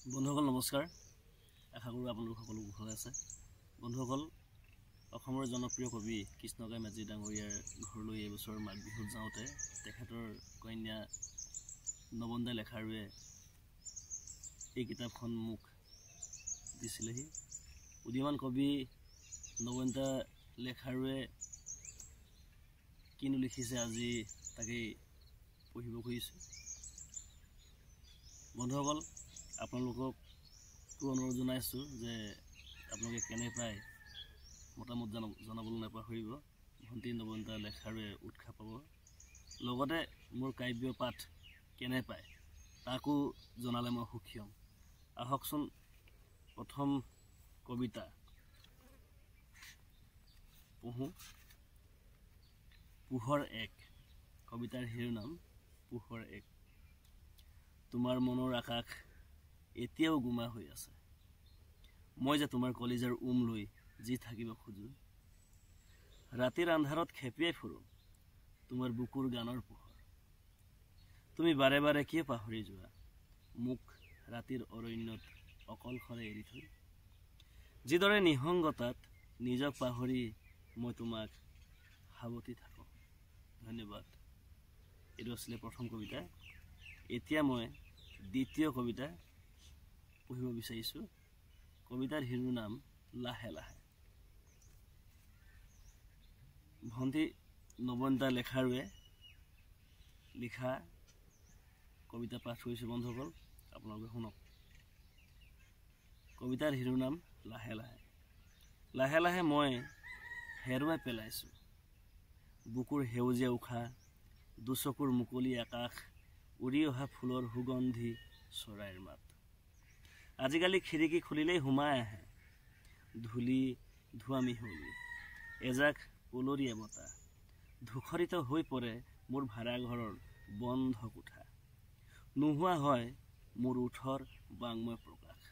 বন্ধুসকল নমস্কাৰ আশা কৰোঁ আপোনালোক সকলো ভালে আছে বন্ধুসকল অসমৰ জনপ্ৰিয় কবি কৃষ্ণকায় মেজি ডাঙৰীয়াৰ ঘৰলৈ এই বছৰ মাঘ বিহুত যাওঁতে তেখেতৰ কন্যা নবন্দা লেখাৰুৱে এই কিতাপখন মোক দিছিলেহি উদীয়মান কবি নবন্দা লেখাৰুৱে কিনো লিখিছে আজি তাকেই পঢ়িব খুজিছোঁ বন্ধুসকল আপোনালোকক অনুৰোধ জনাইছোঁ যে আপোনালোকে কেনে পায় মতামত জনাবলৈ নাপাহৰিব ভণ্টি নবন্দা লেখাৰুৱে উৎসাহ পাব লগতে মোৰ কাব্য পাঠ কেনে পায় তাকো জনালে মই সুখী হ'ম আহকচোন প্ৰথম কবিতা পঢ়োঁ পোহৰ এক কবিতাৰ শিৰোনাম পোহৰ এক তোমাৰ মনৰ আকাশ এতিয়াও গুমা হৈ আছে মই যে তোমাৰ কলিজাৰ লৈ যি থাকিব খোজো ৰাতিৰ আন্ধাৰত খেপিয়াই ফুৰো তোমাৰ বুকুৰ গানৰ পোহৰ তুমি বাৰে বাৰে কিয় পাহৰি যোৱা মোক ৰাতিৰ অৰণ্যত অকলশৰে এৰি থৈ যিদৰে নিসংগতাত নিজক পাহৰি মই তোমাক সাৱটি থাকোঁ ধন্যবাদ এইটো আছিলে প্ৰথম কবিতা এতিয়া মই দ্বিতীয় কবিতা পঢ়িব বিচাৰিছোঁ কবিতাৰ শিৰোনাম লাহে লাহে ভণ্টি নবন্দা লেখাৰুৱে লিখা কবিতা পাঠ কৰিছোঁ বন্ধুসকল আপোনালোকে শুনক কবিতাৰ শিৰোনাম লাহে লাহে লাহে লাহে মই হেৰুৱাই পেলাইছোঁ বুকুৰ সেউজীয়া উশাহ দুচকুৰ মুকলি আকাশ উৰি অহা ফুলৰ সুগন্ধি চৰাইৰ মাত আজিকালি খিৰিকী খুলিলেই সোমাই আহে ধূলি ধোঁৱা মিহলি এজাক পলৰীয়া বতাহ ধূসৰিত হৈ পৰে মোৰ ভাড়াঘৰৰ বন্ধ কোঠা নোহোৱা হয় মোৰ ওঠৰ বাংময় প্ৰকাশ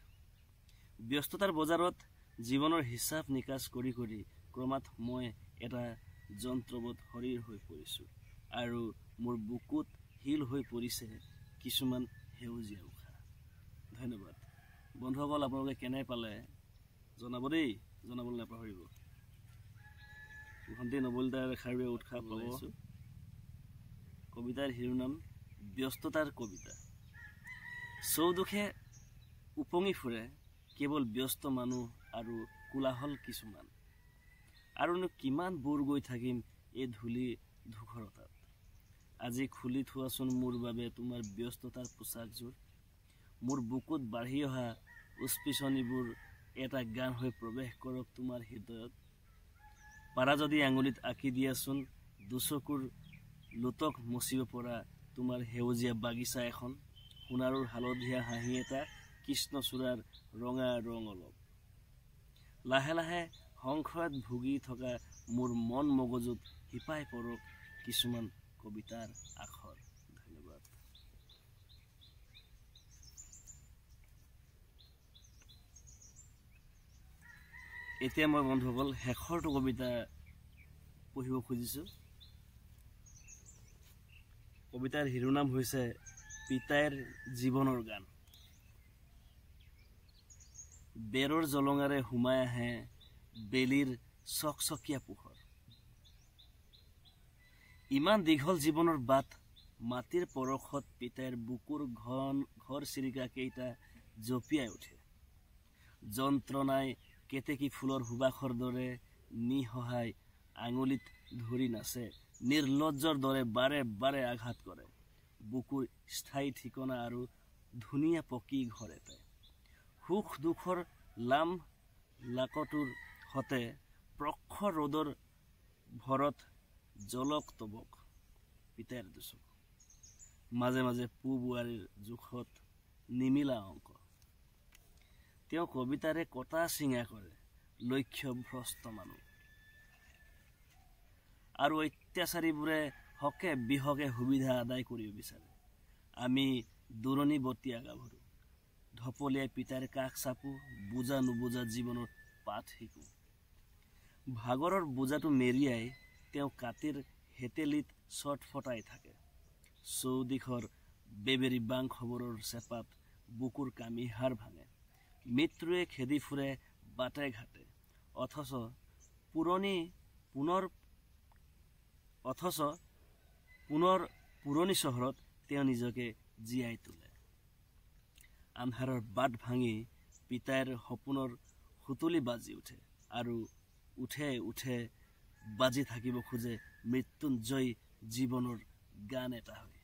ব্যস্ততাৰ বজাৰত জীৱনৰ হিচাপ নিকাচ কৰি কৰি ক্ৰমাৎ মই এটা যন্ত্ৰবৎ শৰীৰ হৈ পৰিছোঁ আৰু মোৰ বুকুত শিল হৈ পৰিছে কিছুমান সেউজীয়া উশাহ ধন্যবাদ বন্ধুসকল আপোনালোকে কেনে পালে জনাব দেই জনাবলৈ নাপাহৰিব ভণ্টি নবন্দা লেখাৰুৱে উৎসাহ পাইছোঁ কবিতাৰ শিৰোনাম ব্যস্ততাৰ কবিতা চৌদিশে উপঙি ফুৰে কেৱল ব্যস্ত মানুহ আৰু কোলাহল কিছুমান আৰুনো কিমান বুৰ গৈ থাকিম এই ধূলি ধূসৰতাত আজি খুলি থোৱাচোন মোৰ বাবে তোমাৰ ব্যস্ততাৰ পোচাকযোৰ মোৰ বুকুত বাঢ়ি অহা উৎপিচনিবোৰ এটা গান হৈ প্ৰৱেশ কৰক তোমাৰ হৃদয়ত পাৰা যদি আঙুলিত আঁকি দিয়াচোন দুচকুৰ লোতক মচিব পৰা তোমাৰ সেউজীয়া বাগিচা এখন সোণাৰুৰ হালধীয়া হাঁহি এটা কৃষ্ণচূড়াৰ ৰঙা ৰং অলপ লাহে লাহে সংশয়ত ভুগি থকা মোৰ মন মগজুত শিপাই পৰক কিছুমান কবিতাৰ আখৰ ধন্যবাদ এতিয়া মই বন্ধুসকল শেষৰটো কবিতা পঢ়িব খুজিছোঁ কবিতাৰ শিৰোনাম হৈছে পিতাইৰ জীৱনৰ গান বেৰৰ জলঙাৰে সোমাই আহে বেলিৰ চকচকীয়া পোহৰ ইমান দীঘল জীৱনৰ বাট মাটিৰ পৰশত পিতাইৰ বুকুৰ ঘৰ চিৰিকা কেইটা জঁপিয়াই উঠে যন্ত্ৰণাই কেতেকী ফুলৰ সুবাসৰ দৰে নিসহায় আঙুলিত ধৰি নাচে নিৰ্লজ্জৰ দৰে বাৰে বাৰে আঘাত কৰে বুকুৰ স্থায়ী ঠিকনা আৰু ধুনীয়া পকী ঘৰ এটাই সুখ দুখৰ লাম লাকটোৰ সতে প্ৰখৰ ৰ'দৰ ভৰত জলক তবক পিতাইৰ দুচকু মাজে মাজে পু বোৱাৰীৰ জোখত নিমিলা অংক তেওঁ কবিতাৰে কটা চিঙা কৰে লক্ষ্য ভ্ৰষ্ট মানুহ আৰু অত্যাচাৰীবোৰে হকে বিহকে সুবিধা আদায় কৰিব বিচাৰে আমি দূৰণিবতীয়া গাভৰু ঢপলিয়াই পিতাইৰ কাষ চাপো বুজা নুবুজা জীৱনৰ পাঠ শিকো ভাগৰৰ বোজাটো মেৰিয়াই তেওঁ কাটিৰ হেতেলিত চটফটাই থাকে চৌদিশৰ বেবেৰী বাং খবৰৰ চেপাত বুকুৰ কামিহাৰ ভাঙে। মৃত্যুৱে খেদি ফুৰে বাটে ঘাটে, অথচ পুনৰ পুৰণি চহৰত তেওঁ নিজকে জীয়াই তোলে। আন্ধাৰৰ বাট ভাঙি পিতাইৰ সপোনৰ সুতুলি বাজি উঠে, আৰু উঠে উঠে বাজি থাকিব খোজে মৃত্যুঞ্জয় জীৱনৰ গান এটা হৈ।